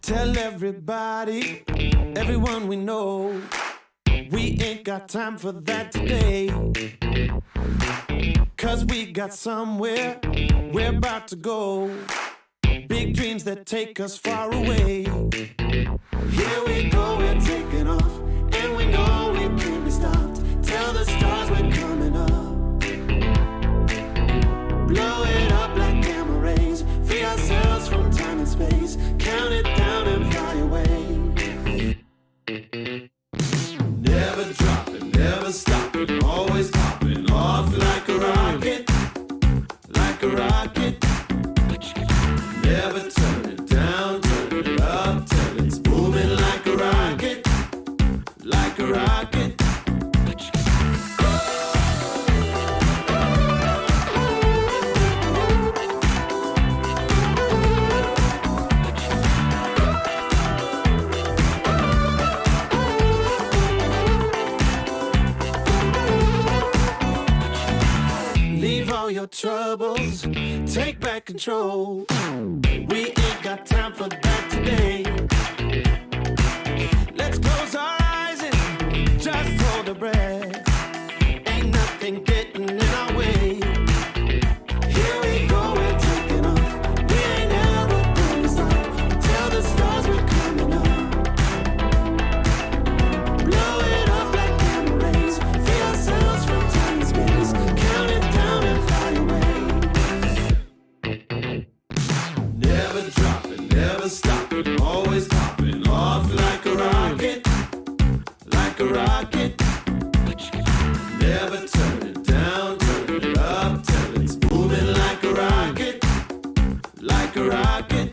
Tell everybody, everyone we know, we ain't got time for that today. 'Cause we got somewhere we're about to go. Big dreams that take us far away. Here we go, we're taking off, and we know we can't be stopped. Tell the stars we're coming up. Blow it up like gamma rays. Free ourselves from time and space. Count it down and fly away. Never dropping, never stopping. Always popping off like a rocket. Like a rocket. Never turn it down, turn it up till it's booming like a rocket. Like a rocket. Your troubles, take back control. We ain't got time for that today. Let's close our eyes and just hold our breath. Ain't nothing getting in our way. Here we go, we're taking off. We ain't ever gonna stop. Tell the stars we're coming up. Blow it up like gamma rays. Free ourselves from time and space. Count it down and fly away. Never dropping, never stopping, always popping off like a rocket, like a rocket. Never turn it down, turn it up till it's booming like a rocket, like a rocket.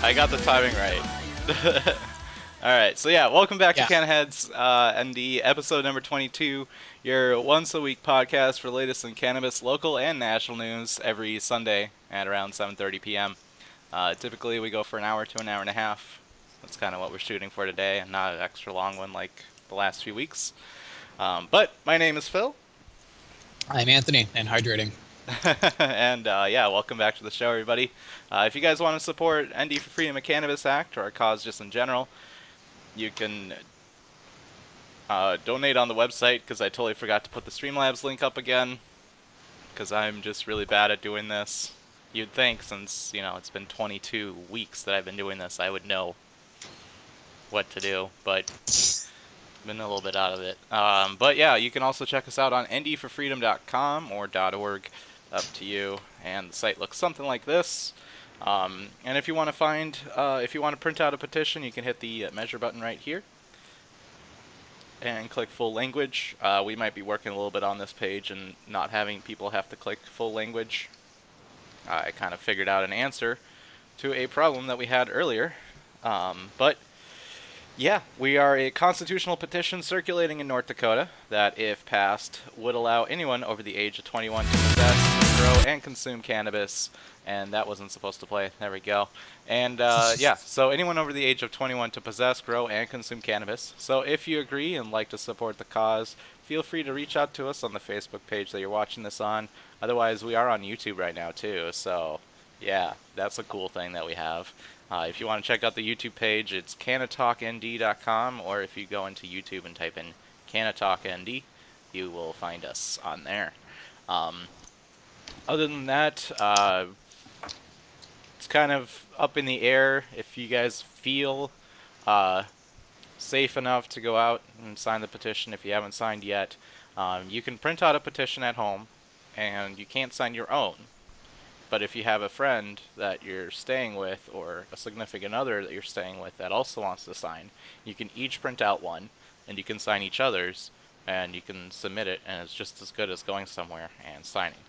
I got the timing right. Alright, so yeah, welcome back to Canna Heads ND, episode number 22, your once-a-week podcast for the latest in cannabis, local and national news, every Sunday at around 7:30 p.m. Typically we go for an hour to an hour and a half. That's kind of what we're shooting for today, and not an extra long one like the last few weeks. But my name is Phil. I'm Anthony, and hydrating. And yeah, welcome back to the show, everybody. If you guys want to support ND for Freedom of Cannabis Act or our cause just in general, you can donate on the website, because I totally forgot to put the Streamlabs link up again, because I'm just really bad at doing this. You'd think, since, it's been 22 weeks that I've been doing this, I would know what to do, but been a little bit out of it. But yeah, you can also check us out on ndforfreedom.com or .org, up to you. And the site looks something like this. And if you want to print out a petition, you can hit the measure button right here and click full language. We might be working a little bit on this page and not having people have to click full language. I kind of figured out an answer to a problem that we had earlier. But yeah, we are a constitutional petition circulating in North Dakota that, if passed, would allow anyone over the age of 21 to possess, grow, and consume cannabis. And that wasn't supposed to play. There we go. And yeah, so anyone over the age of 21 to possess, grow, and consume cannabis. So if you agree and like to support the cause, feel free to reach out to us on the Facebook page that you're watching this on. Otherwise, we are on YouTube right now too. So yeah, that's a cool thing that we have. If you want to check out the YouTube page, it's Canna-Talk ND.com, or if you go into YouTube and type in Canna-Talk ND, you will find us on there. Other than that, it's kind of up in the air if you guys feel safe enough to go out and sign the petition. If you haven't signed yet, you can print out a petition at home, and you can't sign your own. But if you have a friend that you're staying with, or a significant other that you're staying with that also wants to sign, you can each print out one, and you can sign each other's, and you can submit it, and it's just as good as going somewhere and signing.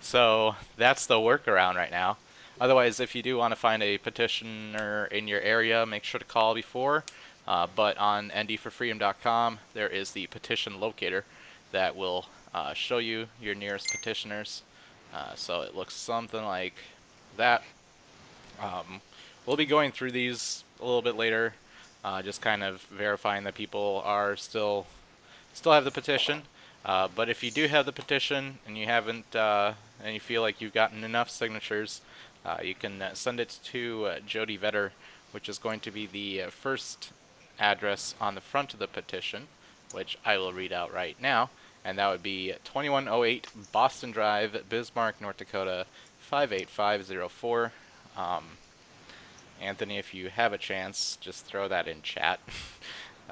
So that's the workaround right now. Otherwise, if you do want to find a petitioner in your area, make sure to call before. But on ndforfreedom.com, there is the petition locator that will show you your nearest petitioners. So it looks something like that. We'll be going through these a little bit later, just kind of verifying that people are still have the petition. But if you do have the petition and you haven't, and you feel like you've gotten enough signatures, you can send it to Jody Vetter, which is going to be the first address on the front of the petition, which I will read out right now. And that would be 2108 Boston Drive, Bismarck, North Dakota, 58504. Anthony, if you have a chance, just throw that in chat.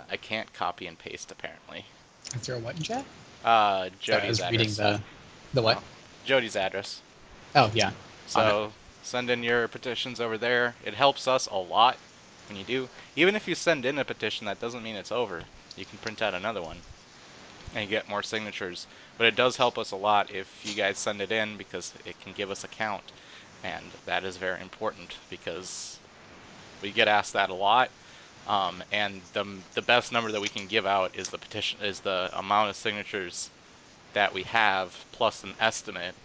I can't copy and paste, apparently. Throw what in chat? Jody's address. Reading the what? Jody's address. Oh, yeah. So send in your petitions over there. It helps us a lot when you do. Even if you send in a petition, that doesn't mean it's over. You can print out another one and get more signatures. But it does help us a lot if you guys send it in, because it can give us a count. And that is very important, because we get asked that a lot. And the best number that we can give out is the amount of signatures that we have, plus an estimate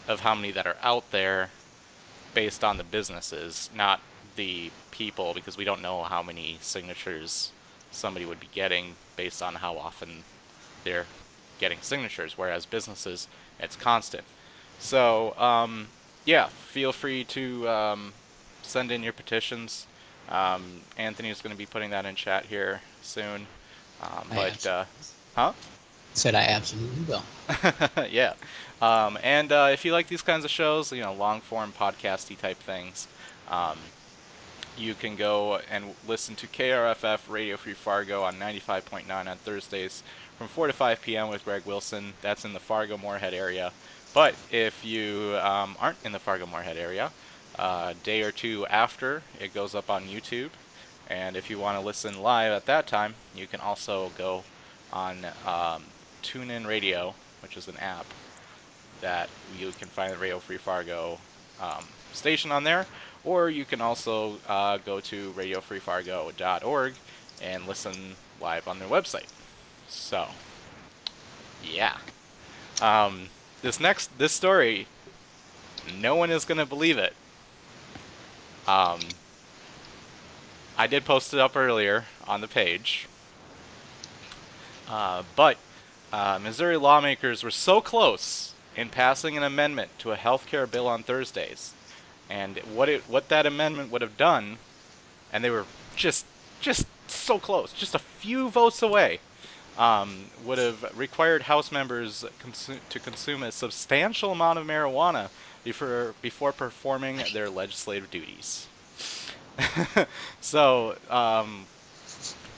of how many that are out there based on the businesses, not the people, because we don't know how many signatures somebody would be getting based on how often they're getting signatures, whereas businesses, it's constant. So yeah, feel free to send in your petitions. Anthony is going to be putting that in chat here soon. Said I absolutely will. Yeah. And if you like these kinds of shows, long form podcasty type things, you can go and listen to KRFF Radio Free Fargo on 95.9 on Thursdays from 4 to 5 p.m. with Greg Wilson. That's in the Fargo-Moorhead area. But if you aren't in the Fargo-Moorhead area, a day or two after, it goes up on YouTube. And if you want to listen live at that time, you can also go on TuneIn Radio, which is an app that you can find the Radio Free Fargo station on there. Or you can also go to radiofreefargo.org and listen live on their website. So, yeah. This story, no one is going to believe it. I did post it up earlier on the page. But Missouri lawmakers were so close in passing an amendment to a health care bill on Thursdays. And what that amendment would have done, and they were just so close, just a few votes away, would have required House members to consume a substantial amount of marijuana before performing their legislative duties. So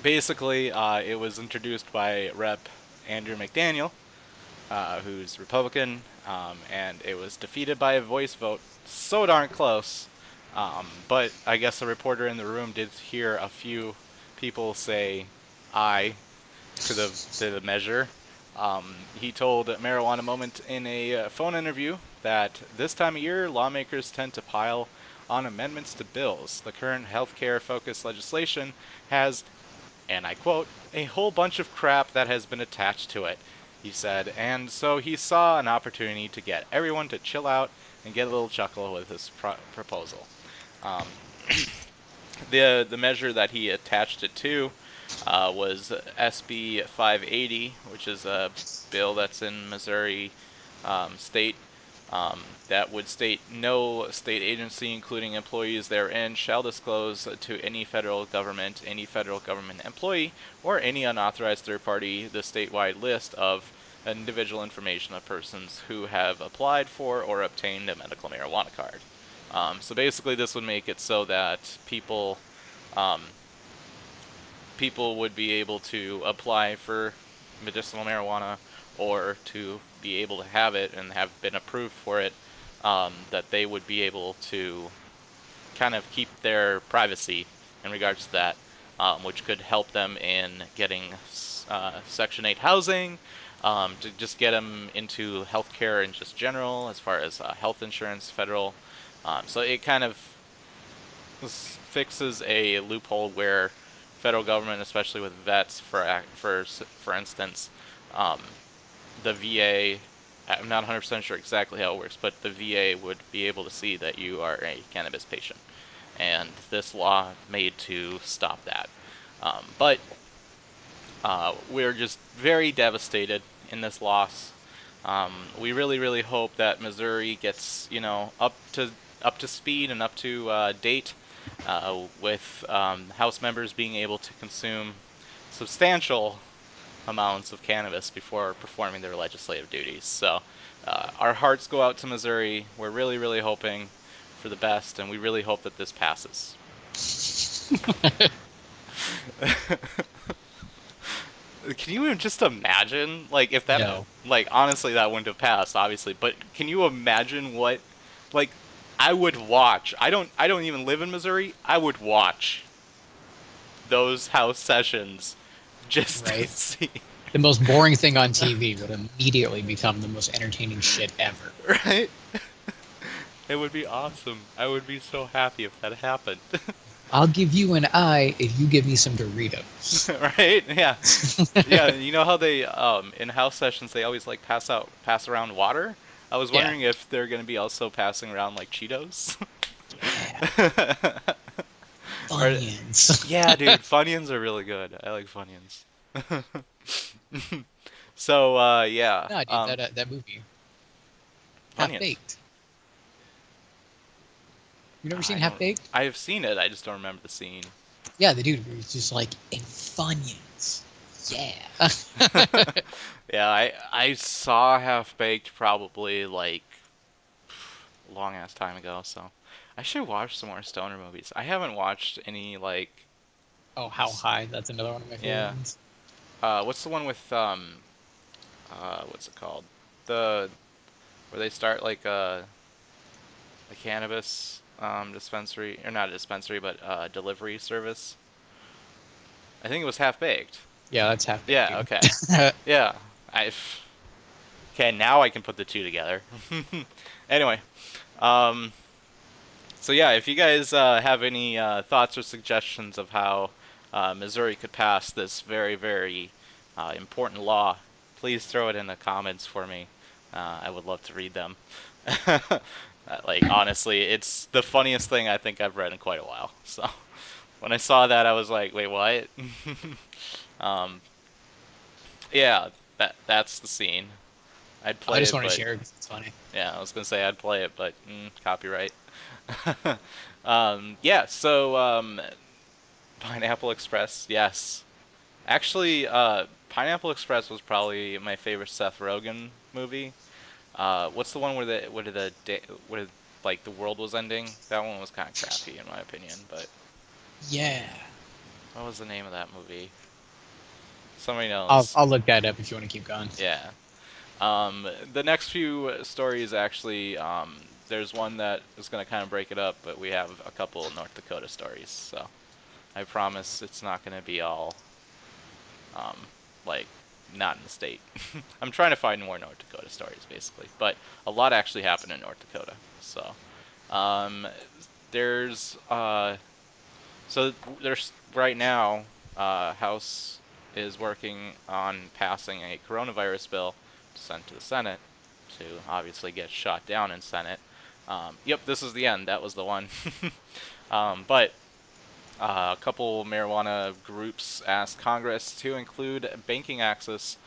basically, it was introduced by Rep. Andrew McDaniel, who's Republican, and it was defeated by a voice vote, so darn close. But I guess a reporter in the room did hear a few people say aye to the measure. He told Marijuana Moment in a phone interview that this time of year, lawmakers tend to pile on amendments to bills. The current healthcare-focused legislation has, and I quote, a whole bunch of crap that has been attached to it, he said, and so he saw an opportunity to get everyone to chill out and get a little chuckle with his proposal. The measure that he attached it to was SB 580, which is a bill that's in Missouri state that would state no state agency, including employees therein, shall disclose to any federal government employee, or any unauthorized third party the statewide list of individual information of persons who have applied for or obtained a medical marijuana card. So basically this would make it so that people would be able to apply for medicinal marijuana, or to be able to have it and have been approved for it, that they would be able to kind of keep their privacy in regards to that, which could help them in getting Section 8 housing, to just get them into healthcare in just general, as far as health insurance, federal. So it kind of fixes a loophole where federal government, especially with vets, for instance, the VA, I'm not 100% sure exactly how it works, but the VA would be able to see that you are a cannabis patient. And this law made to stop that. But we're just very devastated in this loss. We really hope that Missouri gets, up to speed and up to date, with House members being able to consume substantial amounts of cannabis before performing their legislative duties. So our hearts go out to Missouri. We're really hoping for the best, and we really hope that this passes. Can you just imagine, like, if that, No. like, honestly, that wouldn't have passed, obviously, but can you imagine what, like, I would watch. I don't even live in Missouri. I would watch those House sessions just to see. The most boring thing on TV would immediately become the most entertaining shit ever. Right? It would be awesome. I would be so happy if that happened. I'll give you an eye if you give me some Doritos. Right? Yeah. Yeah, you know how they in House sessions they always like pass around water? I was wondering if they're going to be also passing around like Cheetos. Yeah. Funyuns. Yeah, dude, Funyuns are really good. I like Funyuns. So, yeah. No, dude, that movie. Funyuns. Half-Baked. You never seen Half-Baked? I have seen it, I just don't remember the scene. Yeah, the dude was just like, in Funyuns. Yeah. Yeah, I saw Half-Baked probably, like, a long-ass time ago, so... I should watch some more stoner movies. I haven't watched any, like... Oh, How High? That's another one of my favorite ones. What's the one with, what's it called? Where they start, like, a cannabis, dispensary... Or not a dispensary, but, delivery service. I think it was Half-Baked. Yeah, that's Half-Baked. Yeah, okay. Yeah. Okay, now I can put the two together. Anyway, so yeah, if you guys have any thoughts or suggestions of how Missouri could pass this very important law, please throw it in the comments for me. I would love to read them. Like, honestly, it's the funniest thing I think I've read in quite a while. So when I saw that, I was like, wait, what? Yeah, that's the scene. I'd play I just it, want to but share it because it's funny. yeah, I was gonna say I'd play it, but copyright. Yeah, so Pineapple Express, yes. Actually, Pineapple Express was probably my favorite Seth Rogen movie. What's the one where like the world was ending? That one was kind of crappy in my opinion, but Yeah. what was the name of that movie? Somebody I'll knows. I'll look that up if you want to keep going. Yeah. The next few stories actually, there's one that is going to kind of break it up, but we have a couple North Dakota stories, so I promise it's not going to be all, um, like, not in the state. I'm trying to find more North Dakota stories, basically, but a lot actually happened in North Dakota, so, um, there's, there's, right now, House is working on passing a coronavirus bill to send to the Senate to obviously get shot down in Senate. Yep, this is the end. That was the one. But a couple marijuana groups asked Congress to include banking access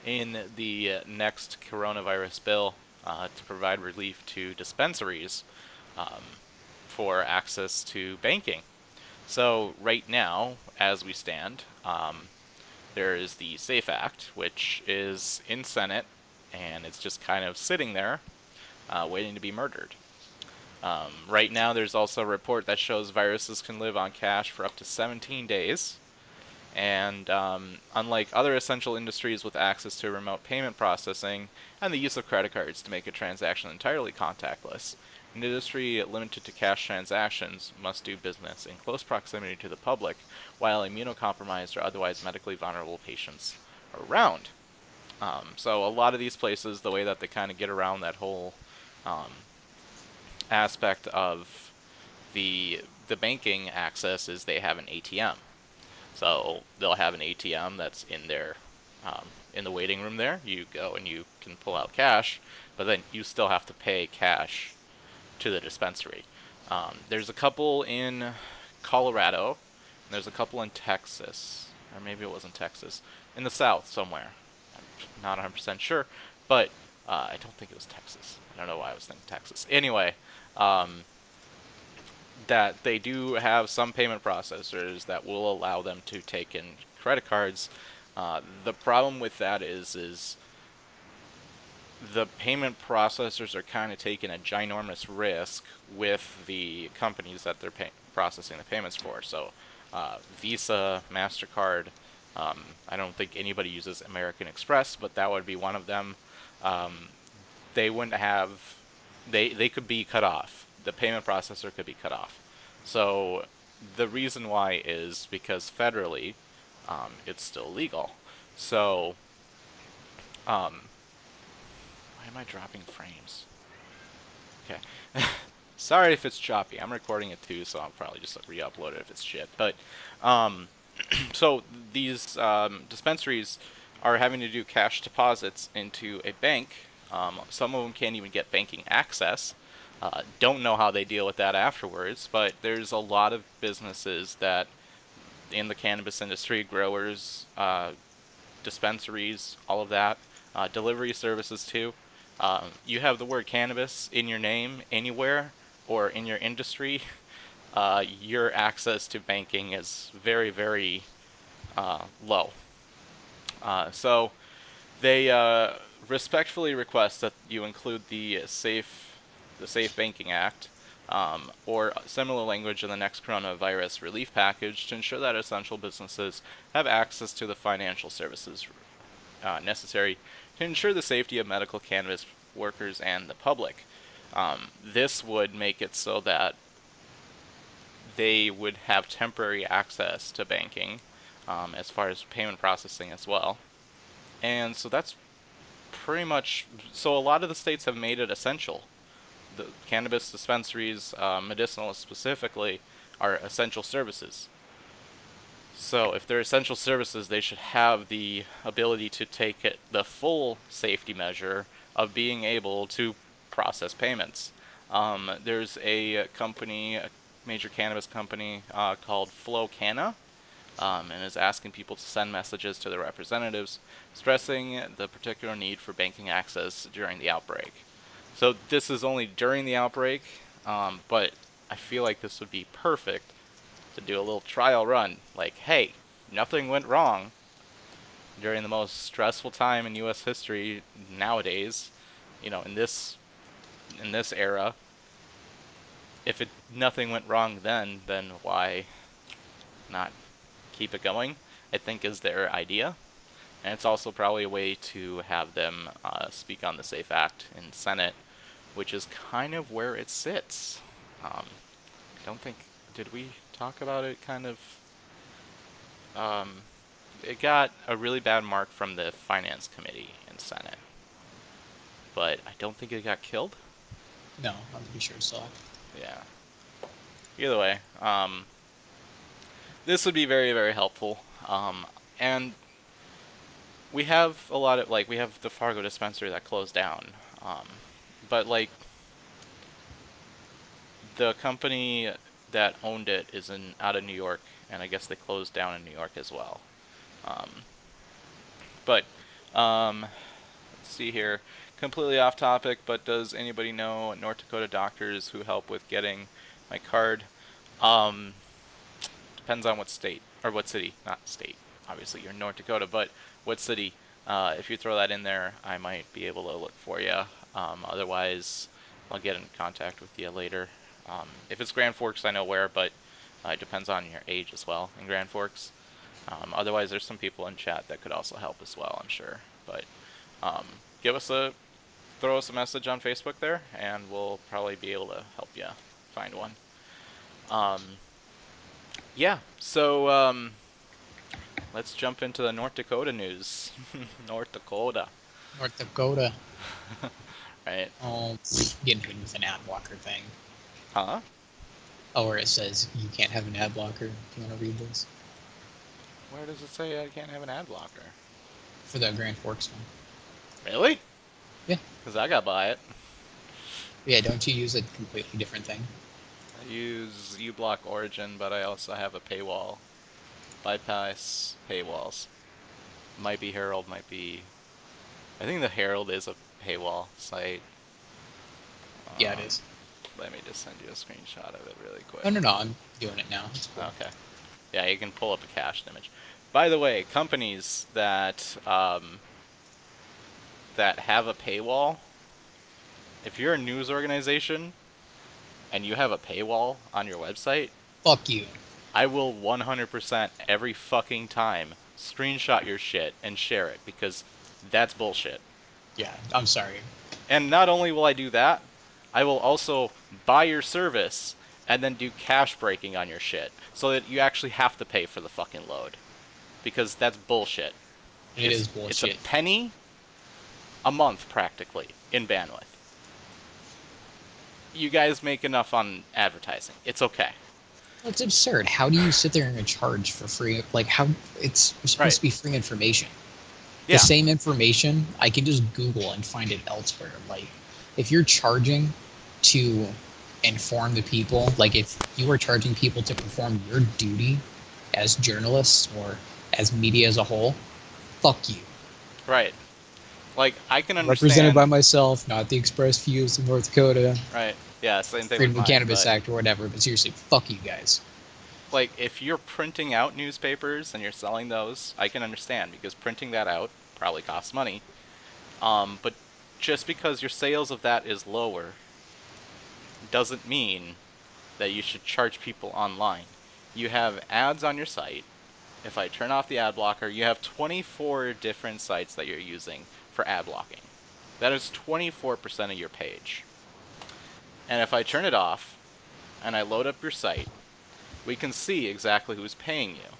in the next coronavirus bill to provide relief to dispensaries um, for access to banking. So right now, as we stand, there is the SAFE Act, which is in Senate, and it's just kind of sitting there, waiting to be murdered. Right now, there's also a report that shows viruses can live on cash for up to 17 days. And unlike other essential industries with access to remote payment processing and the use of credit cards to make a transaction entirely contactless, an industry limited to cash transactions must do business in close proximity to the public while immunocompromised or otherwise medically vulnerable patients are around. So a lot of these places, the way that they kind of get around that whole um, aspect of the banking access is they have an ATM. So they'll have an ATM that's in the waiting room there. You go and you can pull out cash, but then you still have to pay cash to the dispensary. There's a couple in Colorado, and there's a couple in Texas, or maybe it was in Texas, in the South somewhere. I'm not 100% sure, but I don't think it was Texas. I don't know why I was thinking Texas. Anyway, um, that they do have some payment processors that will allow them to take in credit cards. The problem with that is the payment processors are kind of taking a ginormous risk with the companies that they're processing the payments for. So Visa, MasterCard, I don't think anybody uses American Express, but that would be one of them. Um, they wouldn't have, they could be cut off. The payment processor could be cut off. So the reason why is because federally, it's still legal. So, um, why am I dropping frames? Okay. Sorry if it's choppy. I'm recording it too, so I'll probably just re-upload it if it's shit. But, so these dispensaries are having to do cash deposits into a bank. Some of them can't even get banking access. Don't know how they deal with that afterwards, but there's a lot of businesses that in the cannabis industry, growers, dispensaries, all of that, delivery services too. You have the word cannabis in your name anywhere or in your industry, your access to banking is very, very low. So they respectfully request that you include the Safe Banking Act, or similar language in the next coronavirus relief package to ensure that essential businesses have access to the financial services necessary to ensure the safety of medical cannabis workers and the public. This would make it so that they would have temporary access to banking, as far as payment processing as well. And so that's pretty much, so a lot of the states have made it essential. The cannabis dispensaries, medicinal specifically, are essential services. So if they're essential services, they should have the ability to take the full safety measure of being able to process payments. There's a company, a major cannabis company called Canna. and is asking people to send messages to their representatives, stressing the particular need for banking access during the outbreak. So this is only during the outbreak, but I feel like this would be perfect to do a little trial run. Like, hey, nothing went wrong during the most stressful time in U.S. history nowadays. In this era, if nothing went wrong then why not keep it going? I think is their idea, and it's also probably a way to have them speak on the SAFE Act in Senate, which is kind of where it sits. I don't think did we talk about it? Kind of. It got a really bad mark from the Finance Committee in Senate, but I don't think it got killed. No, I'm pretty sure so. Yeah. Either way, this would be very, very helpful. And we have a lot of, we have the Fargo dispensary that closed down. But, the company that owned it is out of New York, and I guess they closed down in New York as well. But, let's see here. Completely off topic, but does anybody know North Dakota doctors who help with getting my card? Depends on what state, or what city, not state. Obviously, you're in North Dakota, but what city? If you throw that in there, I might be able to look for you. Otherwise, I'll get in contact with you later. If it's Grand Forks, I know where, but it depends on your age as well in Grand Forks. Otherwise, there's some people in chat that could also help as well, I'm sure. But throw us a message on Facebook there, and we'll probably be able to help you find one. Yeah, so let's jump into the North Dakota news. North Dakota. North Dakota. Right. Getting hit with an ad blocker thing. Huh? Oh, where it says you can't have an ad blocker. Do you want to read this? Where does it say I can't have an ad blocker? For the Grand Forks one. Really? Yeah. Because I got by it. Yeah, don't you use a completely different thing? I use uBlock Origin, but I also have a paywall. Bypass paywalls. Might be Herald, might be... I think the Herald is a paywall site. Yeah, it is. Let me just send you a screenshot of it really quick. No, I'm doing it now. It's cool. Okay. Yeah, you can pull up a cached image. By the way, companies that that have a paywall, if you're a news organization and you have a paywall on your website, fuck you. I will 100% every fucking time screenshot your shit and share it, because that's bullshit. Yeah, I'm sorry. And not only will I do that, I will also buy your service and then do cache breaking on your shit, so that you actually have to pay for the fucking load. Because that's bullshit. It is bullshit. It's a penny a month, practically, in bandwidth. You guys make enough on advertising. It's okay. It's absurd. How do you sit there and charge for free? Like, how it's supposed to be free information. Yeah. The same information, I can just Google and find it elsewhere. Like, if you're charging to inform the people, like if you are charging people to perform your duty as journalists or as media as a whole, fuck you. Right. Like, I can understand... Represented by myself, not the express views of North Dakota. Right. Yeah, same thing Freedom with of mine, Cannabis Act or whatever, but seriously, fuck you guys. Like, if you're printing out newspapers and you're selling those, I can understand, because printing that out probably costs money. But just because your sales of that is lower doesn't mean that you should charge people online. You have ads on your site. If I turn off the ad blocker, you have 24 different sites that you're using for ad blocking. That is 24% of your page. And if I turn it off and I load up your site, we can see exactly who's paying you.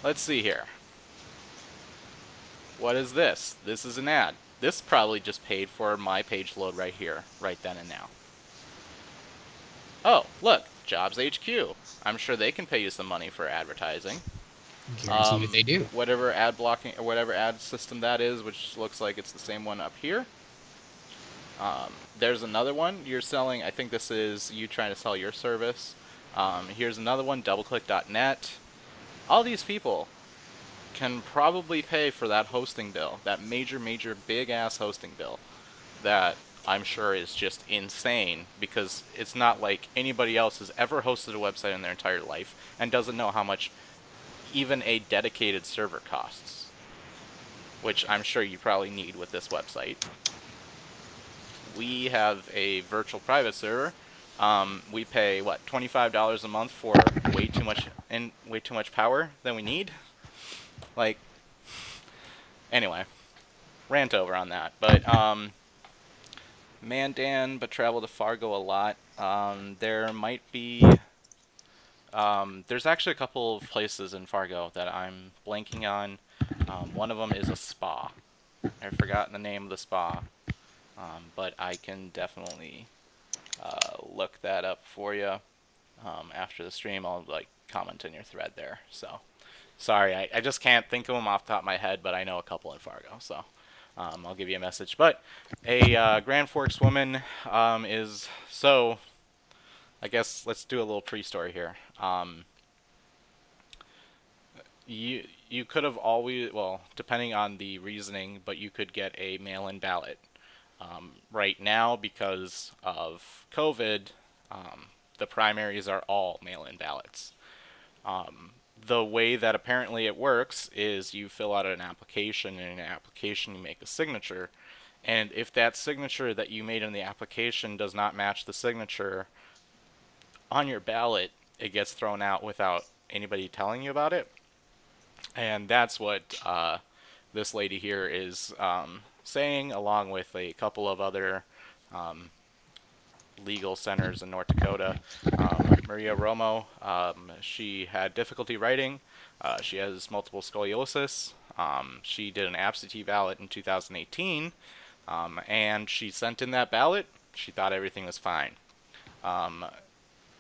Let's see here. What is this? This is an ad. This probably just paid for my page load right here, right then and now. Oh, look, Jobs HQ. I'm sure they can pay you some money for advertising. Guarantee you they do. Whatever ad blocking or whatever ad system that is, which looks like it's the same one up here. There's another one you're selling. I think this is you trying to sell your service. Here's another one, doubleclick.net. All these people can probably pay for that hosting bill, that major, big-ass hosting bill that I'm sure is just insane, because it's not like anybody else has ever hosted a website in their entire life and doesn't know how much even a dedicated server costs, which I'm sure you probably need with this website. We have a virtual private server. We pay what, $25 a month for way too much power than we need. Like, anyway, rant over on that. But Mandan, but travel to Fargo a lot. There might be. There's actually a couple of places in Fargo that I'm blanking on. One of them is a spa. I've forgotten the name of the spa, but I can definitely look that up for you after the stream. I'll like comment in your thread there. So sorry, I just can't think of them off the top of my head, but I know a couple in Fargo, so I'll give you a message. But a Grand Forks woman is so. I guess let's do a little pre-story here. You could have always, well, depending on the reasoning, but you could get a mail-in ballot. Right now, because of COVID, the primaries are all mail-in ballots. The way that apparently it works is you fill out an application, and in an application you make a signature, and if that signature that you made in the application does not match the signature on your ballot, it gets thrown out without anybody telling you about it. And that's what this lady here is saying, along with a couple of other legal centers in North Dakota. Maria Romo, she had difficulty writing. She has multiple scoliosis. She did an absentee ballot in 2018, and she sent in that ballot. She thought everything was fine.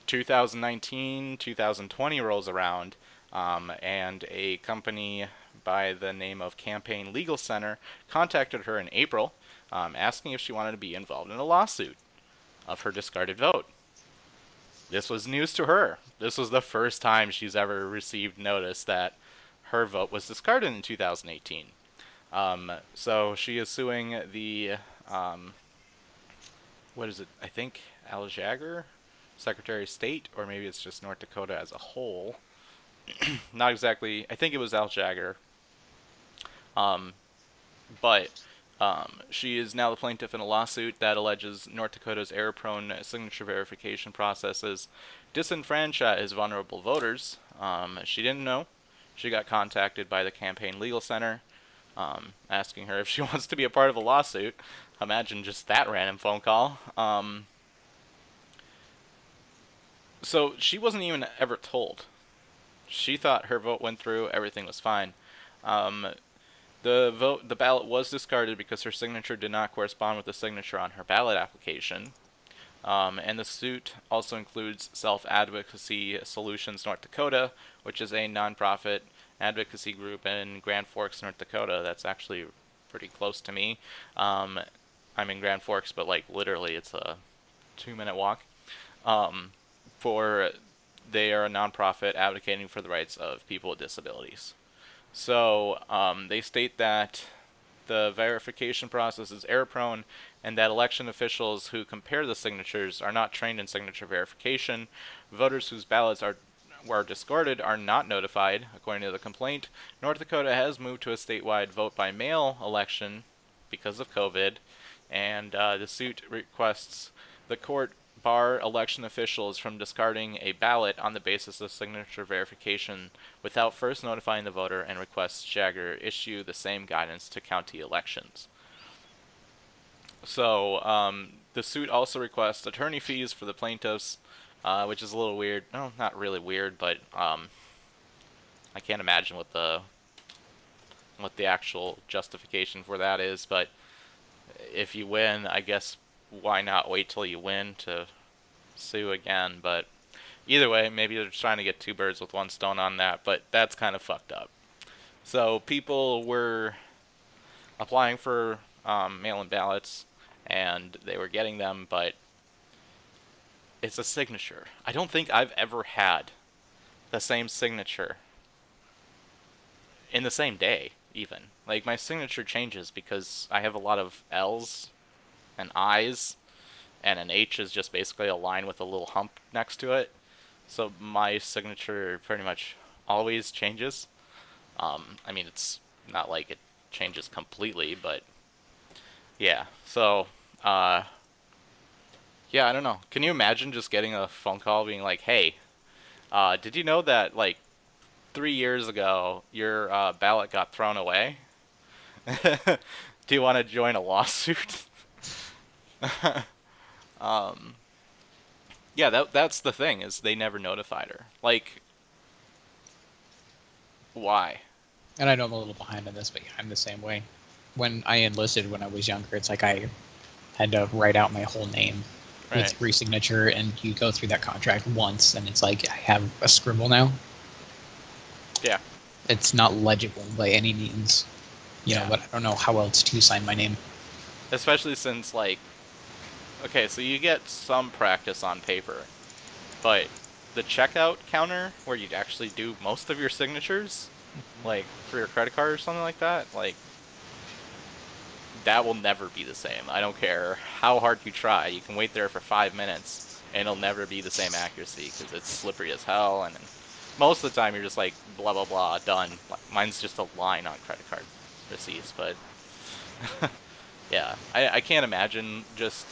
2019, 2020 rolls around, and a company by the name of Campaign Legal Center contacted her in April, asking if she wanted to be involved in a lawsuit of her discarded vote. This was news to her. This was the first time she's ever received notice that her vote was discarded in 2018. So she is suing the, what is it, I think Al Jager, Secretary of State, or maybe it's just North Dakota as a whole. Not exactly, I think it was Al Jager. But she is now the plaintiff in a lawsuit that alleges North Dakota's error-prone signature verification processes disenfranchise vulnerable voters. She didn't know. She got contacted by the Campaign Legal Center, asking her if she wants to be a part of a lawsuit. Imagine just that random phone call. So she wasn't even ever told. She thought her vote went through, everything was fine. The ballot was discarded because her signature did not correspond with the signature on her ballot application. And the suit also includes Self-Advocacy Solutions North Dakota, which is a nonprofit advocacy group in Grand Forks, North Dakota. That's actually pretty close to me. I'm in Grand Forks, but like literally it's a 2-minute walk. They are a nonprofit advocating for the rights of people with disabilities. So they state that the verification process is error-prone and that election officials who compare the signatures are not trained in signature verification. Voters whose ballots were discarded are not notified, according to the complaint. North Dakota has moved to a statewide vote-by-mail election because of COVID, and the suit requests the court bar election officials from discarding a ballot on the basis of signature verification without first notifying the voter, and requests Jagger issue the same guidance to county elections. So the suit also requests attorney fees for the plaintiffs, which is a little weird. No, not really weird, but I can't imagine what the actual justification for that is. But if you win, I guess why not wait till you win to sue again? But either way, maybe they're trying to get two birds with one stone on that, but that's kind of fucked up. So people were applying for mail-in ballots, and they were getting them, but it's a signature. I don't think I've ever had the same signature in the same day, even. Like, my signature changes because I have a lot of L's and I's, and an H is just basically a line with a little hump next to it. So my signature pretty much always changes. I mean, it's not like it changes completely, but yeah. So, yeah, I don't know. Can you imagine just getting a phone call being like, "Hey, did you know that like 3 years ago your ballot got thrown away? Do you want to join a lawsuit?" Yeah, that's the thing is they never notified her. Like, why? And I know I'm a little behind on this, but yeah, I'm the same way. When I enlisted when I was younger, it's like I had to write out my whole name Right. with re-signature, and you go through that contract once, and it's like I have a scribble now. Yeah. It's not legible by any means, Yeah. but I don't know how else to sign my name. Especially since, like, okay, so you get some practice on paper, but the checkout counter where you actually do most of your signatures, like for your credit card or something like that, like, that will never be the same. I don't care how hard you try. You can wait there for 5 minutes, and it'll never be the same accuracy because it's slippery as hell. And most of the time, you're just like blah blah blah, done. Mine's just a line on credit card receipts, but yeah, I can't imagine just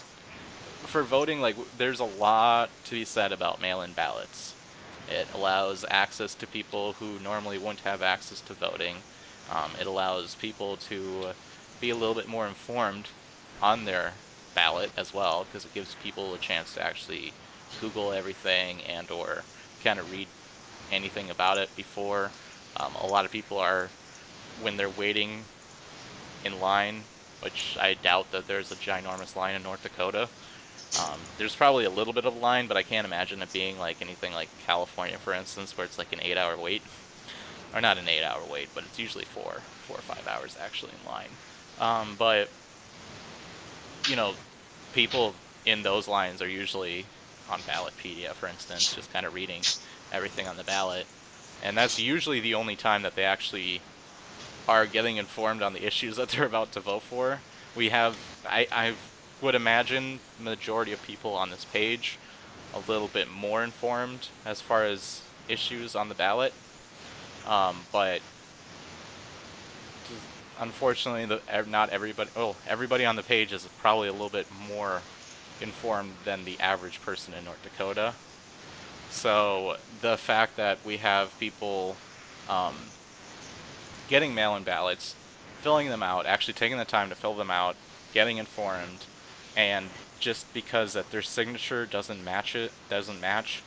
for voting. Like, there's a lot to be said about mail-in ballots. It allows access to people who normally wouldn't have access to voting. It allows people to be a little bit more informed on their ballot as well, because it gives people a chance to actually Google everything and or kind of read anything about it before. A lot of people are, when they're waiting in line, which I doubt that there's a ginormous line in North Dakota. There's probably a little bit of a line, but I can't imagine it being like anything like California, for instance, where it's like an 8-hour wait. Or not an 8-hour wait, but it's usually 4 or 5 hours actually in line. But, people in those lines are usually on Ballotpedia, for instance, just kind of reading everything on the ballot. And that's usually the only time that they actually are getting informed on the issues that they're about to vote for. I would imagine the majority of people on this page a little bit more informed as far as issues on the ballot. But unfortunately, not everybody. Oh, everybody on the page is probably a little bit more informed than the average person in North Dakota. So the fact that we have people getting mail-in ballots, filling them out, actually taking the time to fill them out, getting informed, and just because that their signature doesn't match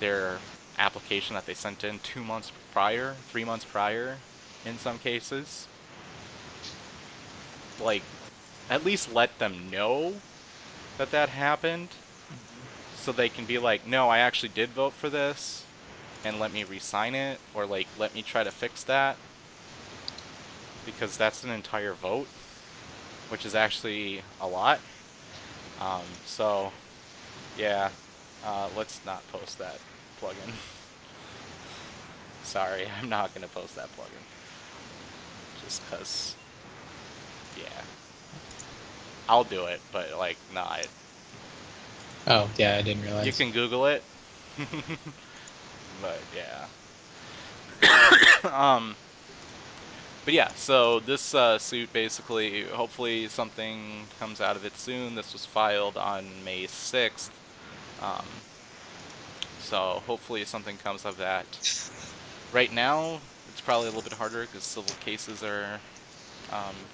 their application that they sent in 2 months prior, 3 months prior, in some cases, like, at least let them know that happened, so they can be like, no, I actually did vote for this, and let me re-sign it, or like, let me try to fix that, because that's an entire vote, which is actually a lot. So, yeah, let's not post that plugin. Sorry, I'm not going to post that plugin. Just because, yeah. I'll do it, but, like, not. Oh, yeah, I didn't realize. You can Google it. But, yeah. But yeah, so this suit basically, hopefully something comes out of it soon. This was filed on May 6th. So hopefully something comes of that. Right now, it's probably a little bit harder because civil cases are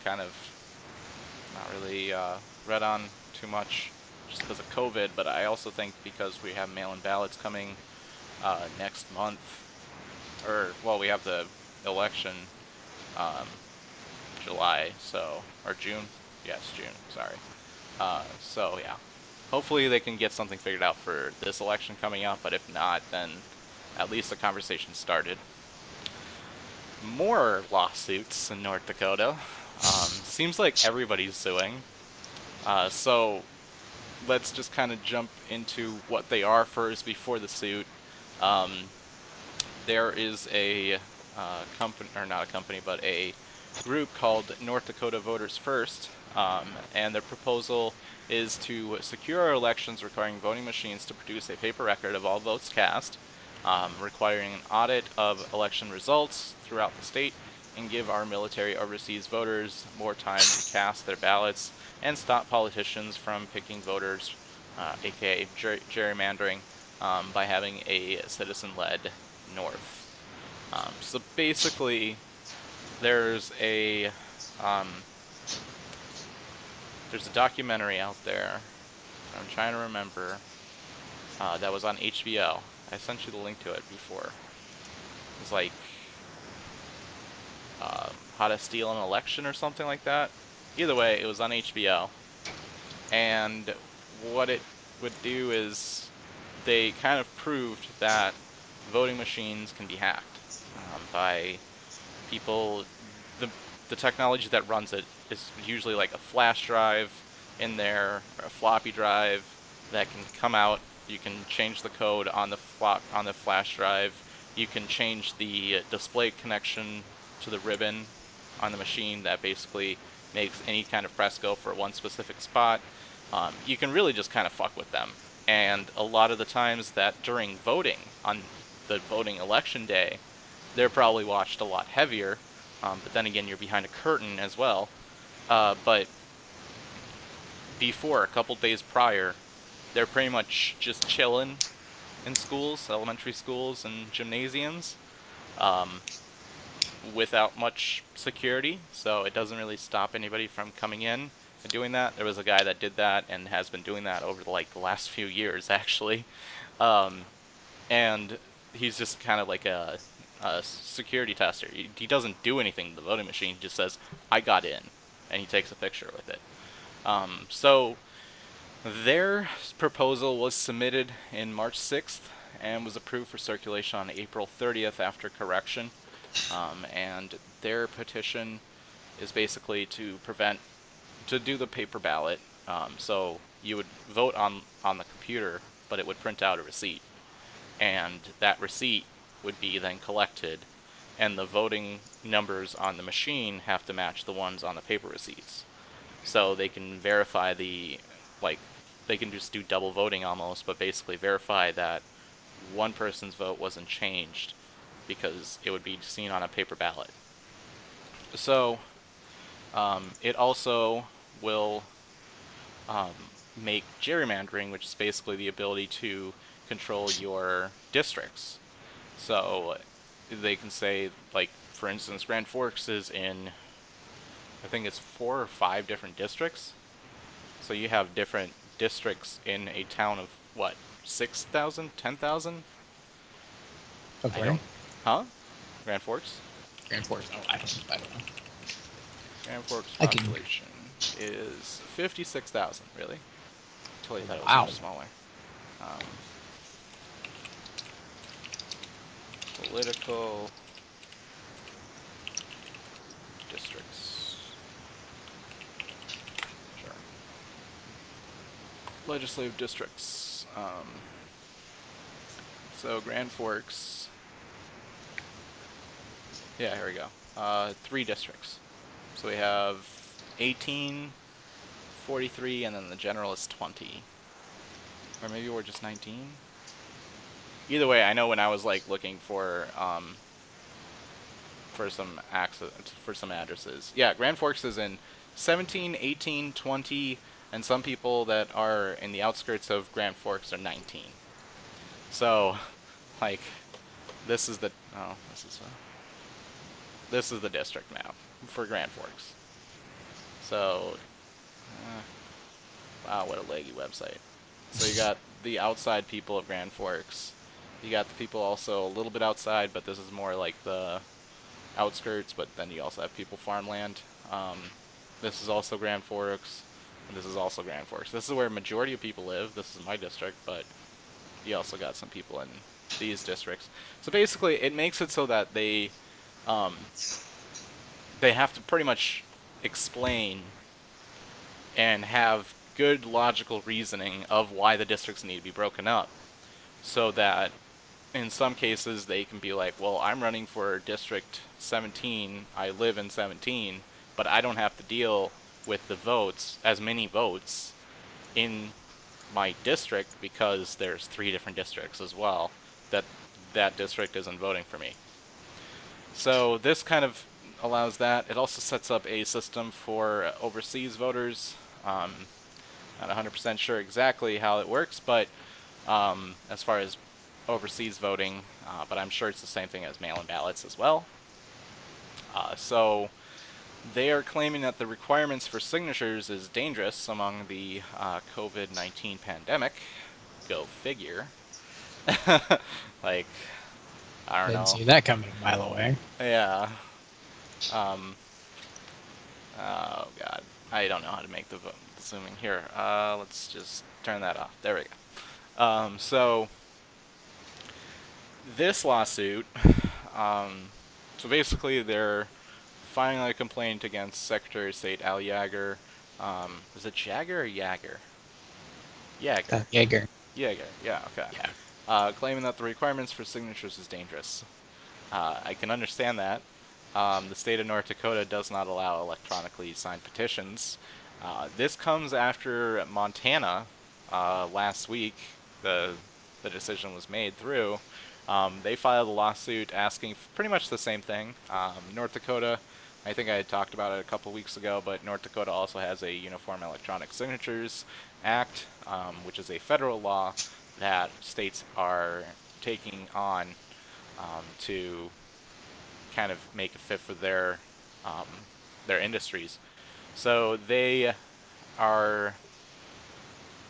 kind of not really read on too much just because of COVID. But I also think because we have mail-in ballots coming next month, well, we have the election July, or June. Yes, June, sorry. So yeah, hopefully they can get something figured out for this election coming up, but if not, then at least the conversation started. More lawsuits in North Dakota. Seems like everybody's suing. So let's just kind of jump into what they are first before the suit. Um, there is a company, or not a company, but a group called North Dakota Voters First, and their proposal is to secure our elections requiring voting machines to produce a paper record of all votes cast, requiring an audit of election results throughout the state, and give our military overseas voters more time to cast their ballots, and stop politicians from picking voters, aka gerrymandering, by having a citizen-led North. So basically, there's a um, there's a documentary out there. I'm trying to remember that was on HBO. I sent you the link to it before. It's like How to Steal an Election or something like that. Either way, it was on HBO. And what it would do is they kind of proved that voting machines can be hacked by people. The technology that runs it is usually like a flash drive in there, or a floppy drive that can come out. You can change the code on the flash drive. You can change the display connection to the ribbon on the machine that basically makes any kind of press go for one specific spot. You can really just kind of fuck with them. And a lot of the times that during voting, on the voting election day, they're probably watched a lot heavier. But then again, you're behind a curtain as well. But before, a couple days prior, they're pretty much just chilling in schools, elementary schools and gymnasiums, um, without much security. So it doesn't really stop anybody from coming in and doing that. There was a guy that did that and has been doing that over the last few years, actually. Um, and he's just kind of like a security tester. He doesn't do anything to the voting machine. He just says, "I got in," and he takes a picture with it. So their proposal was submitted in March 6th and was approved for circulation on April 30th after correction. And their petition is basically to do the paper ballot. So you would vote on the computer, but it would print out a receipt, and that receipt would be then collected, and the voting numbers on the machine have to match the ones on the paper receipts. So they can verify they can just do double voting almost, but basically verify that one person's vote wasn't changed because it would be seen on a paper ballot. So it also will make gerrymandering, which is basically the ability to control your districts. So they can say, like, for instance, Grand Forks is in, I think it's 4 or 5 different districts. So you have different districts in a town of, what, 6,000, 10,000? Okay. I don't. Huh? Grand Forks? Grand Forks. Oh, I don't know. Grand Forks I can- population is 56,000, really? Totally thought it was Wow. much smaller. Political districts. Sure. Legislative districts. So Grand Forks. Yeah, here we go. 3 districts. So we have 18, 43, and then the general is 20. Or maybe we're just 19? Either way, I know when I was looking for some addresses. Yeah, Grand Forks is in 17, 18, 20, and some people that are in the outskirts of Grand Forks are 19. So, this is the this is the district map for Grand Forks. So, wow, what a laggy website. So you got the outside people of Grand Forks. You got the people also a little bit outside, but this is more like the outskirts, but then you also have people farmland. This is also Grand Forks, and this is also Grand Forks. This is where a majority of people live. This is my district, but you also got some people in these districts. So basically, it makes it so that they have to pretty much explain and have good logical reasoning of why the districts need to be broken up, so that in some cases they can be like, well, I'm running for District 17, I live in 17, but I don't have to deal with the votes, as many votes, in my district because there's 3 different districts as well that district isn't voting for me. So this kind of allows that. It also sets up a system for overseas voters. Not 100% sure exactly how it works, but as far as overseas voting, but I'm sure it's the same thing as mail-in ballots as well. So they are claiming that the requirements for signatures is dangerous among the COVID-19 pandemic. Go figure. Like, I don't Didn't know. see that coming a mile away. Yeah. Oh god. I don't know how to make the zooming here. Let's just turn that off. There we go. So this lawsuit, so basically they're filing a complaint against Secretary of State Al Jaeger. Is it Jagger or Yager? Jaeger. Jaeger. Jaeger, yeah, okay. Yeah. Claiming that the requirements for signatures is dangerous. I can understand that. The state of North Dakota does not allow electronically signed petitions. This comes after Montana last week. The decision was made through. They filed a lawsuit asking pretty much the same thing. North Dakota, I think I had talked about it a couple weeks ago, but North Dakota also has a Uniform Electronic Signatures Act, which is a federal law that states are taking on to kind of make it fit for their industries. So they are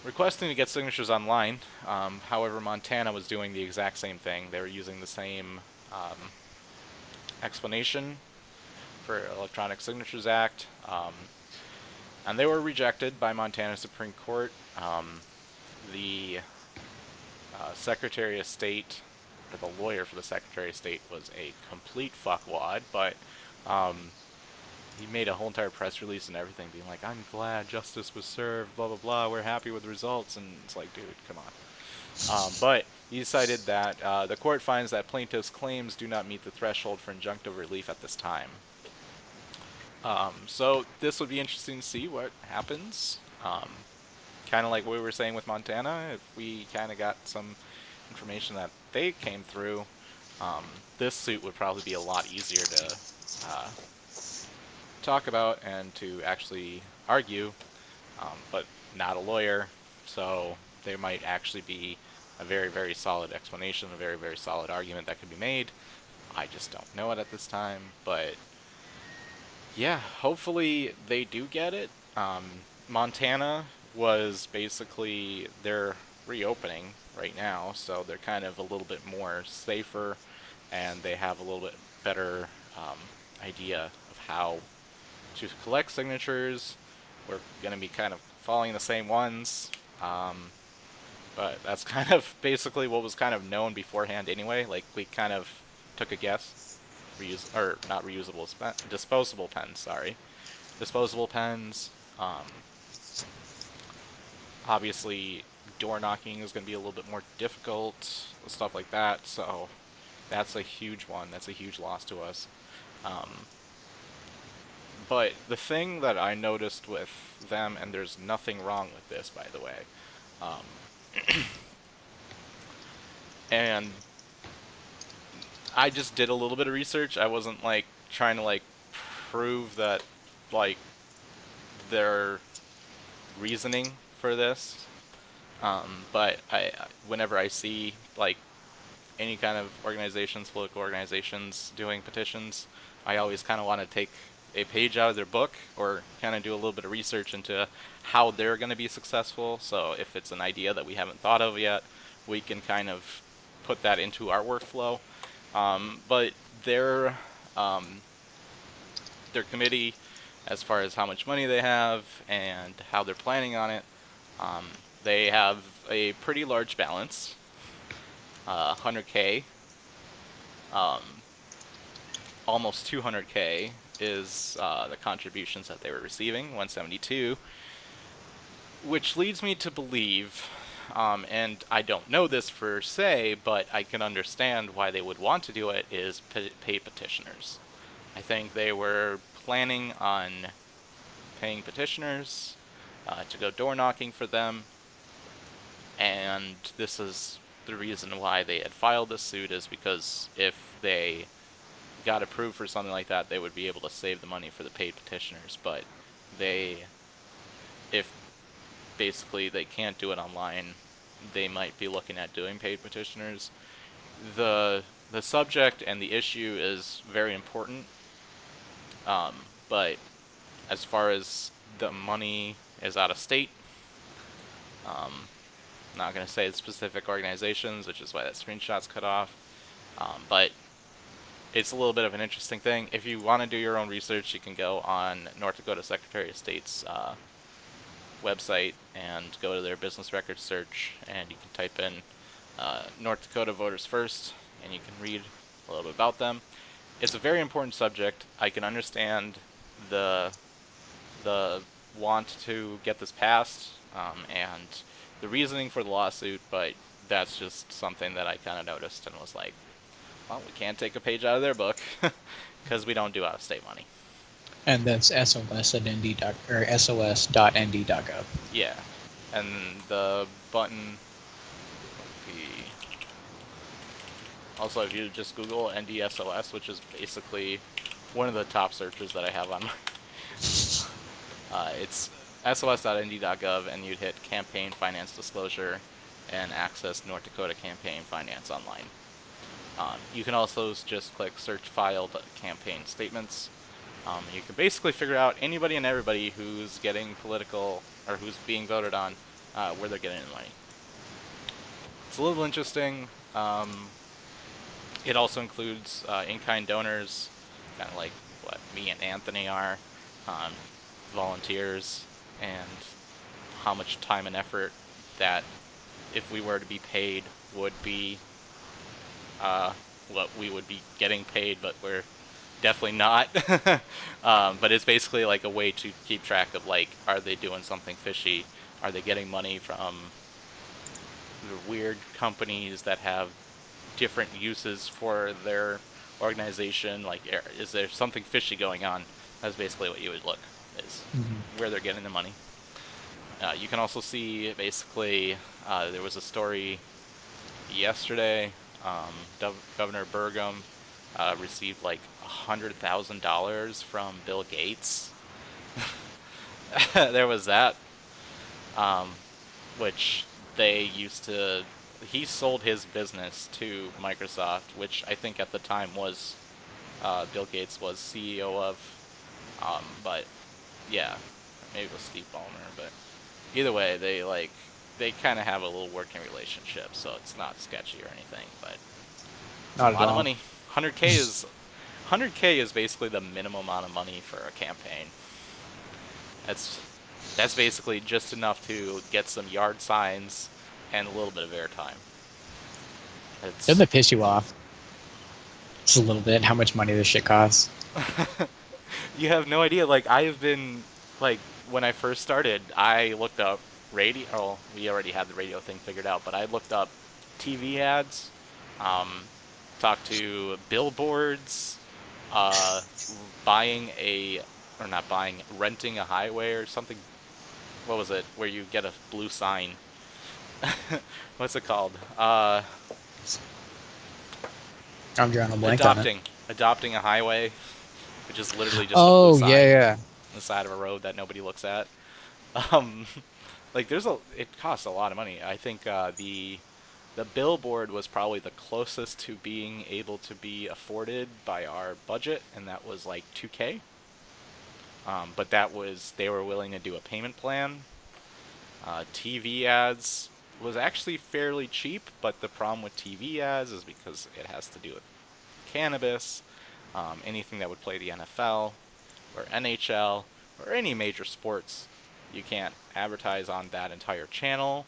requesting to get signatures online. However, Montana was doing the exact same thing. They were using the same explanation for Electronic Signatures Act, and they were rejected by Montana Supreme Court. The Secretary of State, or the lawyer for the Secretary of State, was a complete fuckwad, but he made a whole entire press release and everything being like, I'm glad justice was served, blah, blah, blah, we're happy with the results, and it's like, dude, come on. But he decided that the court finds that plaintiff's claims do not meet the threshold for injunctive relief at this time. So this would be interesting to see what happens. Kind of like what we were saying with Montana, if we kind of got some information that they came through, this suit would probably be a lot easier to talk about and to actually argue, but not a lawyer, so there might actually be a very, very solid explanation, a very, very solid argument that could be made. I just don't know it at this time, but yeah, hopefully they do get it. Montana was basically, they're reopening right now, so they're kind of a little bit more safer, and they have a little bit better idea of how to collect signatures. We're going to be kind of following the same ones, but that's kind of basically what was kind of known beforehand anyway. Like, we kind of took a guess. Not reusable, disposable pens, sorry. Disposable pens. Obviously, door knocking is going to be a little bit more difficult, stuff like that, so that's a huge one. That's a huge loss to us. But the thing that I noticed with them, and there's nothing wrong with this, by the way, and I just did a little bit of research. I wasn't like trying to like prove that like their reasoning for this, but whenever I see like any kind of organizations, political organizations doing petitions, I always kind of want to take a page out of their book or kind of do a little bit of research into how they're going to be successful. So if it's an idea that we haven't thought of yet, we can kind of put that into our workflow. But their committee, as far as how much money they have and how they're planning on it, they have a pretty large balance, $100K. Almost $200K is the contributions that they were receiving, $172. Which leads me to believe, and I don't know this per se, but I can understand why they would want to do it, is pay petitioners. I think they were planning on paying petitioners to go door knocking for them, and this is the reason why they had filed this suit, is because if they got approved for something like that, they would be able to save the money for the paid petitioners. But if basically they can't do it online, they might be looking at doing paid petitioners. The subject and the issue is very important, but as far as the money is out of state, I'm not going to say specific organizations, which is why that screenshot's cut off, but it's a little bit of an interesting thing. If you want to do your own research, you can go on North Dakota Secretary of State's website and go to their business records search, and you can type in North Dakota Voters First, and you can read a little bit about them. It's a very important subject. I can understand the want to get this passed and the reasoning for the lawsuit, but that's just something that I kind of noticed and was like, well, we can't take a page out of their book because we don't do out-of-state money. And that's sos.nd.gov. Yeah, and the button would be also, if you just Google NDSOS, which is basically one of the top searches that I have on my it's sos.nd.gov, and you'd hit campaign finance disclosure and access North Dakota campaign finance online. You can also just click search filed campaign statements. You can basically figure out anybody and everybody who's getting political or who's being voted on, where they're getting the money. It's a little interesting. It also includes in-kind donors, kind of like what me and Anthony are, volunteers, and how much time and effort that, if we were to be paid, would be what we would be getting paid, but we're definitely not. But it's basically like a way to keep track of, like, are they doing something fishy? Are they getting money from the weird companies that have different uses for their organization? Like, is there something fishy going on? That's basically what you would look, is where they're getting the money. You can also see, basically, there was a story yesterday. Governor Burgum received like $100,000 from Bill Gates. There was that, which they used to. He sold his business to Microsoft, which I think at the time was Bill Gates was CEO of. But yeah, maybe it was Steve Ballmer. But either way, they kind of have a little working relationship, so it's not sketchy or anything. But it's Not a at lot of all. money. 100K is basically the minimum amount of money for a campaign. That's basically just enough to get some yard signs and a little bit of airtime. Doesn't it piss you off? Just a little bit how much money this shit costs. You have no idea. Like, I have been, like, when I first started, I looked up radio. Oh, we already had the radio thing figured out, but I looked up TV ads, talked to billboards, renting a highway or something. What was it? Where you get a blue sign. What's it called? I'm drawing a blank on it. Adopting a highway, which is literally just a Oh, blue sign yeah. on the side of a road that nobody looks at. Like, it costs a lot of money. I think the billboard was probably the closest to being able to be afforded by our budget, and that was like $2K. But they were willing to do a payment plan. TV ads was actually fairly cheap, but the problem with TV ads is because it has to do with cannabis, anything that would play the NFL or NHL or any major sports. You can't advertise on that entire channel,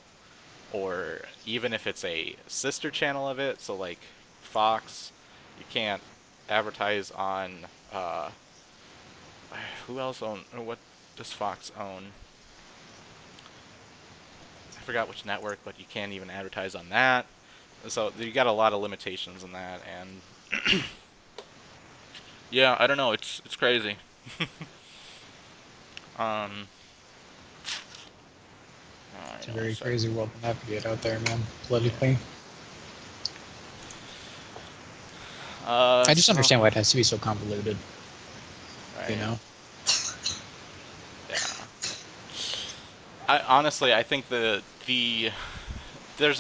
or even if it's a sister channel of it, so like Fox, you can't advertise on who else what does Fox own? forgot which network, but you can't even advertise on that. So you got a lot of limitations in that, and yeah, I don't know. It's crazy. Um, It's a very crazy world to navigate out there, man. Politically. I just understand why it has to be so convoluted. Right. You know. Yeah. Honestly, I think there's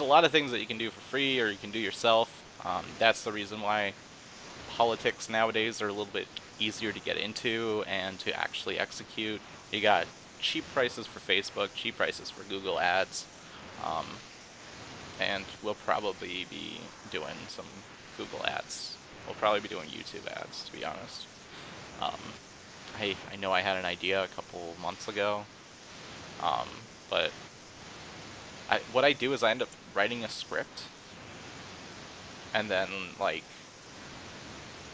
a lot of things that you can do for free or you can do yourself. That's the reason why politics nowadays are a little bit easier to get into and to actually execute. You got cheap prices for Facebook, cheap prices for Google Ads, and we'll probably be doing some Google Ads. We'll probably be doing YouTube ads, to be honest. I know I had an idea a couple months ago, but what I do is I end up writing a script and then like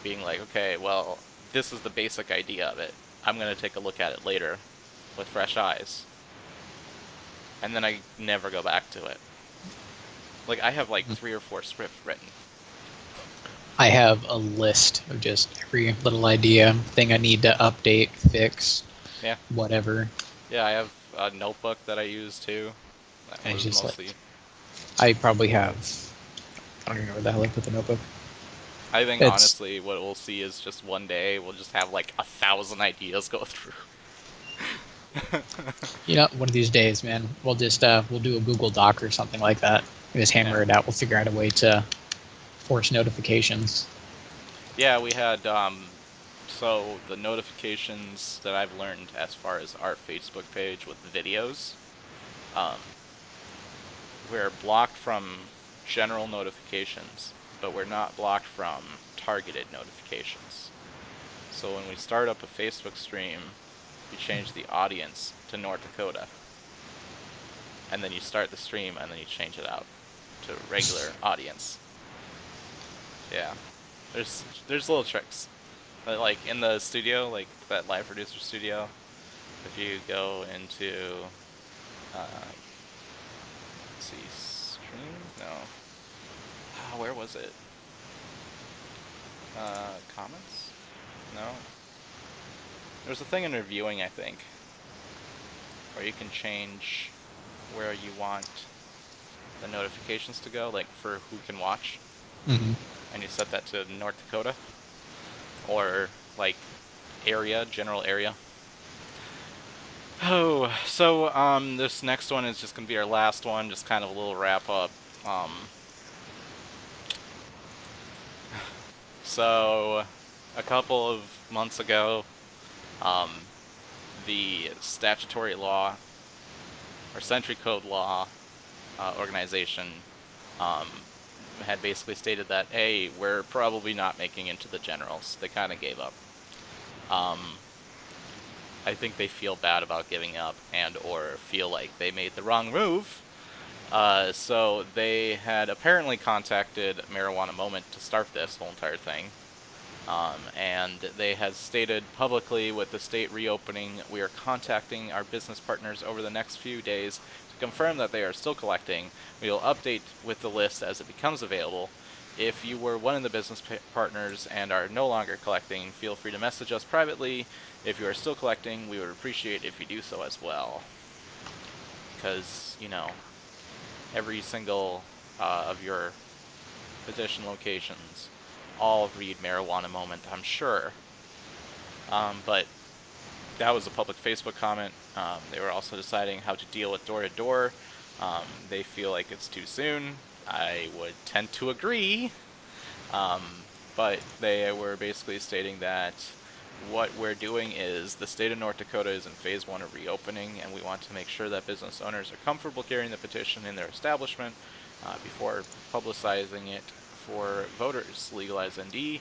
being like, okay, well, this is the basic idea of it. I'm gonna take a look at it later with fresh eyes, and then I never go back to it. Like I have like 3 or 4 scripts written. I have a list of just every little idea, thing I need to update, fix, Yeah. whatever. Yeah, I have a notebook that I use too. That was just mostly. Like, I probably have. I don't even know where the hell I put the notebook. I think honestly, what we'll see is just one day we'll just have like 1,000 ideas go through. You know, one of these days, man, we'll just we'll do a Google Doc or something like that. We just hammer it out. We'll figure out a way to force notifications. Yeah, we had so the notifications that I've learned as far as our Facebook page with videos, we're blocked from general notifications, but we're not blocked from targeted notifications. So when we start up a Facebook stream, you change the audience to North Dakota. And then you start the stream and then you change it out to regular audience. Yeah. There's little tricks. Like in the studio, like that live producer studio, if you go into let's see, stream? No. Where was it? Comments? No. There's a thing in reviewing, I think, where you can change where you want the notifications to go, like for who can watch. Mm-hmm. And you set that to North Dakota or like area, general area. Oh, so this next one is just gonna be our last one, just kind of a little wrap up. So a couple of months ago, the statutory law or Century Code law organization had basically stated that, hey, we're probably not making into the generals. They kind of gave up. I think they feel bad about giving up and or feel like they made the wrong move. So they had apparently contacted Marijuana Moment to start this whole entire thing. And they had stated publicly, with the state reopening, we are contacting our business partners over the next few days to confirm that they are still collecting. We will update with the list as it becomes available. If you were one of the business partners and are no longer collecting, feel free to message us privately. If you are still collecting, we would appreciate if you do so as well. Because, you know, every single of your position locations all read Marijuana Moment, I'm sure. But that was a public Facebook comment. They were also deciding how to deal with door-to-door. They feel like it's too soon. I would tend to agree. But they were basically stating that what we're doing is the state of North Dakota is in phase 1 of reopening, and we want to make sure that business owners are comfortable carrying the petition in their establishment before publicizing it for voters. Legalize ND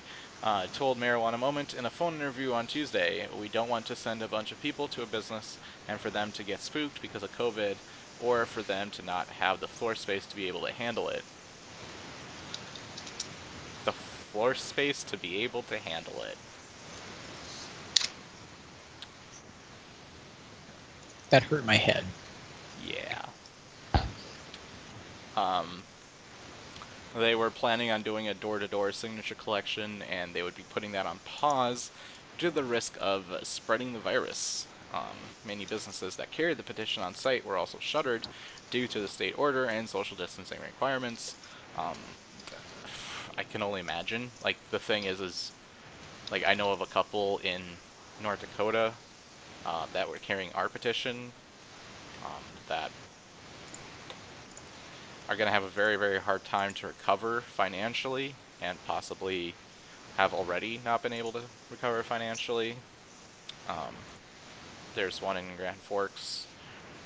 told Marijuana Moment in a phone interview on Tuesday, we don't want to send a bunch of people to a business and for them to get spooked because of COVID, or for them to not have the floor space to be able to handle it. The floor space to be able to handle it. That hurt my head. Yeah. They were planning on doing a door-to-door signature collection, and they would be putting that on pause due to the risk of spreading the virus. Many businesses that carried the petition on site were also shuttered due to the state order and social distancing requirements. Um, I can only imagine. Like, the thing is like, I know of a couple in North Dakota that were carrying our petition that are going to have a very, very hard time to recover financially, and possibly have already not been able to recover financially. There's one in Grand Forks.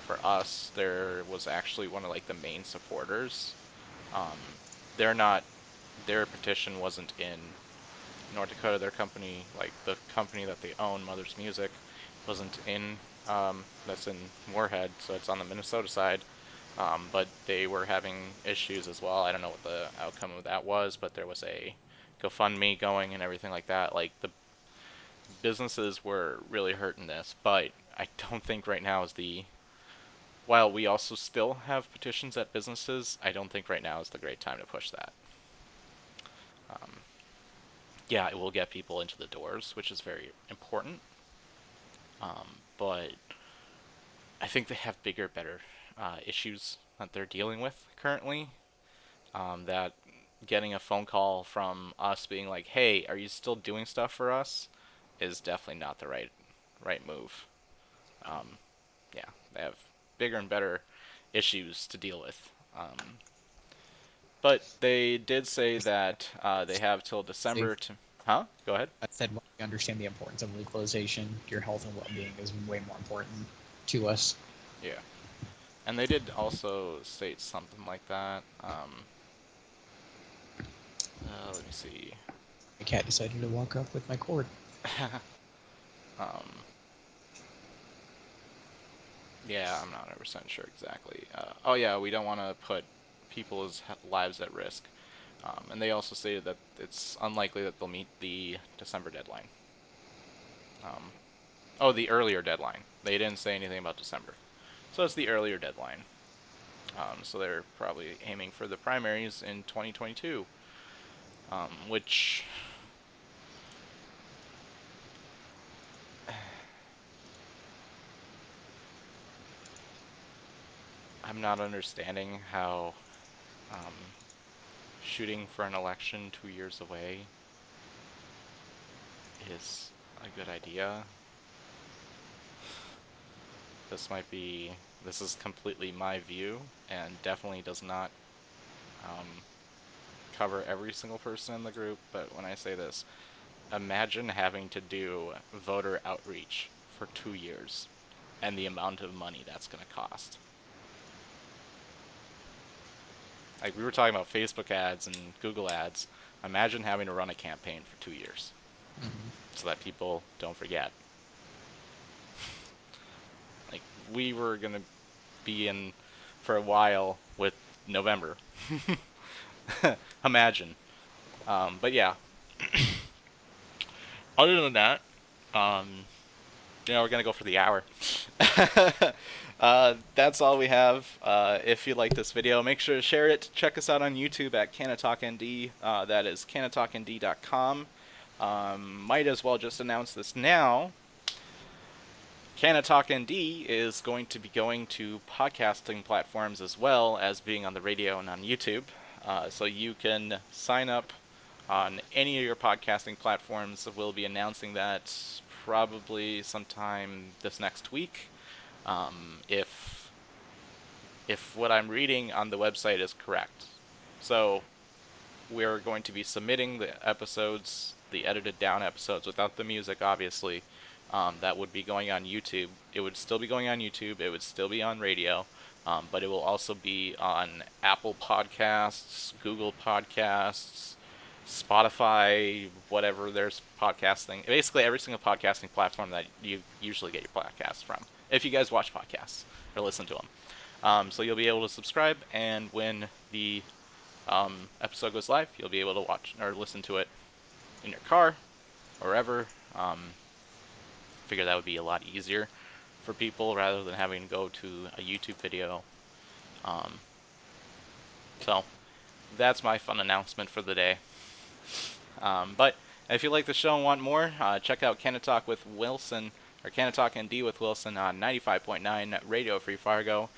For us, there was actually one of like the main supporters. They're not. Their petition wasn't in North Dakota. Their company, like the company that they own, Mother's Music, wasn't in. That's in Moorhead, so it's on the Minnesota side. But they were having issues as well. I don't know what the outcome of that was, but there was a GoFundMe going and everything like that. Like, the businesses were really hurting this, but I don't think right now is the. While we also still have petitions at businesses, I don't think right now is the great time to push that. Yeah, it will get people into the doors, which is very important. But I think they have bigger, better issues that they're dealing with currently. That getting a phone call from us being like, "Hey, are you still doing stuff for us?" is definitely not the right move. Yeah, they have bigger and better issues to deal with. But they did say that they have till December to. Huh? Go ahead. I said, well, we understand the importance of legalization. Your health and well-being is way more important to us. Yeah. And they did also state something like that. Let me see. My cat decided to walk up with my cord. Yeah, I'm not 100% sure exactly. Oh yeah, we don't want to put people's lives at risk. And they also stated that it's unlikely that they'll meet the December deadline. Oh, the earlier deadline. They didn't say anything about December. So it's the earlier deadline. So they're probably aiming for the primaries in 2022, which I'm not understanding how shooting for an election 2 years away is a good idea. This is completely my view, and definitely does not cover every single person in the group, but when I say this, imagine having to do voter outreach for 2 years, and the amount of money that's going to cost. Like, we were talking about Facebook ads and Google ads. Imagine having to run a campaign for 2 years, so that people don't forget. Like, we were going to be in for a while with November. Imagine. But yeah. Other than that, we're going to go for the hour. That's all we have. If you like this video, make sure to share it. Check us out on YouTube at Canna-Talk ND. That is cannatalknd.com. Might as well just announce this now. Canna-Talk ND is going to be going to podcasting platforms as well as being on the radio and on YouTube. So you can sign up on any of your podcasting platforms. We'll be announcing that probably sometime this next week. If what I'm reading on the website is correct. So we're going to be submitting the episodes, the edited down episodes without the music, obviously. That would be going on YouTube. It would still be going on YouTube. It would still be on radio. But it will also be on Apple Podcasts, Google Podcasts, Spotify, whatever there's podcasting. Basically, every single podcasting platform that you usually get your podcasts from. If you guys watch podcasts or listen to them. So you'll be able to subscribe, and when the episode goes live, you'll be able to watch or listen to it in your car or wherever. Figure that would be a lot easier for people rather than having to go to a YouTube video. So that's my fun announcement for the day. But if you like the show and want more, check out Canna-Talk with Wilson, or Canna-Talk ND with Wilson on 95.9 Radio Free Fargo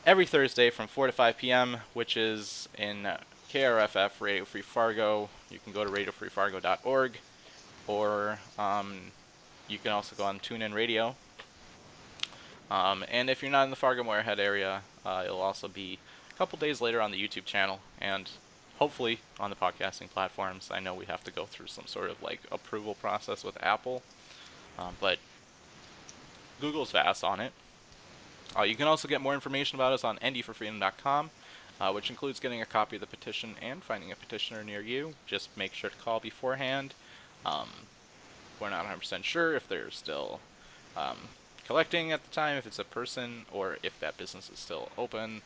every Thursday from 4 to 5 p.m., which is in KRFF Radio Free Fargo. You can go to radiofreefargo.org, or you can also go on TuneIn Radio. And if you're not in the Fargo-Moorhead area, it'll also be a couple days later on the YouTube channel, and hopefully on the podcasting platforms. I know we have to go through some sort of like approval process with Apple, but Google's fast on it. You can also get more information about us on ndforfreedom.com, which includes getting a copy of the petition and finding a petitioner near you. Just make sure to call beforehand. We're not 100% sure if they're still collecting at the time, if it's a person, or if that business is still open,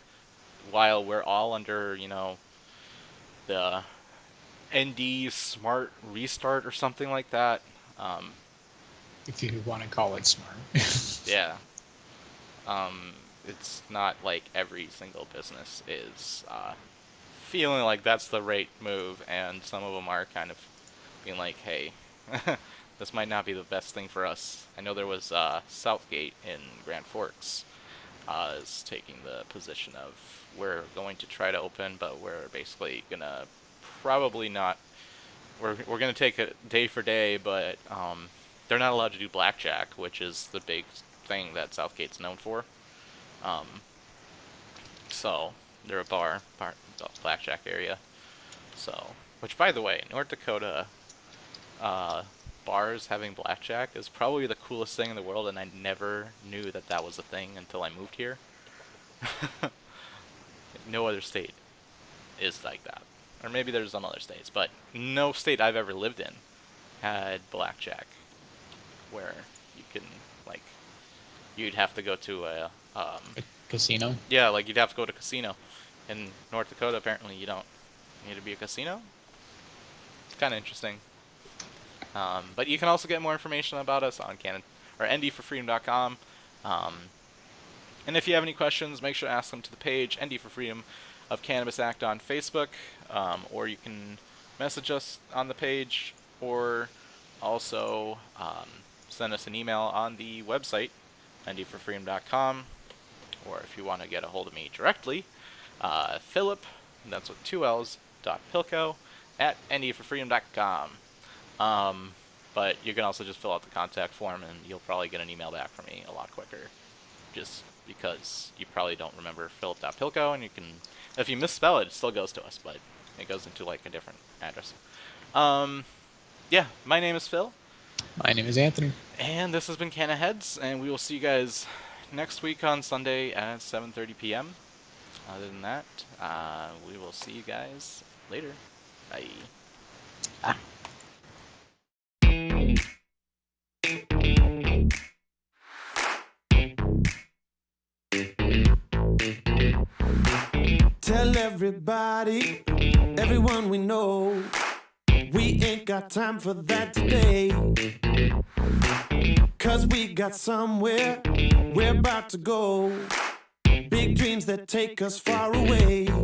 while we're all under, the ND Smart Restart or something like that. If you want to call it smart. Yeah. It's not like every single business is feeling like that's the right move, and some of them are kind of being like, hey, this might not be the best thing for us. I know there was Southgate in Grand Forks is taking the position of, we're going to try to open, but we're basically going to probably not, we're going to take it day for day, but they're not allowed to do blackjack, which is the big thing that Southgate's known for. So they're a bar blackjack area. So, which by the way, North Dakota bars having blackjack is probably the coolest thing in the world, and I never knew that that was a thing until I moved here. No other state is like that. Or maybe there's some other states, but no state I've ever lived in had blackjack, where you can, like, you'd have to go to a casino? Yeah, like you'd have to go to a casino. In North Dakota, apparently you don't need to be a casino. It's kind of interesting. But you can also get more information about us on ndforfreedom.com. And if you have any questions, make sure to ask them to the page ND for Freedom of Cannabis Act on Facebook, or you can message us on the page, or also send us an email on the website ndforfreedom.com, or if you want to get a hold of me directly, Philip, that's with 2 L's, .pilko at ndforfreedom.com. But you can also just fill out the contact form, and you'll probably get an email back from me a lot quicker, just because you probably don't remember Philip.pilko, and you can, if you misspell it, it still goes to us, but it goes into like a different address. Yeah, my name is Phil. My name is Anthony. And this has been Canna Heads, and we will see you guys next week on Sunday at 7:30 p.m. Other than that, we will see you guys later. Bye. Tell everybody, everyone we know, we ain't got time for that today. 'Cause we got somewhere we're about to go. Big dreams that take us far away.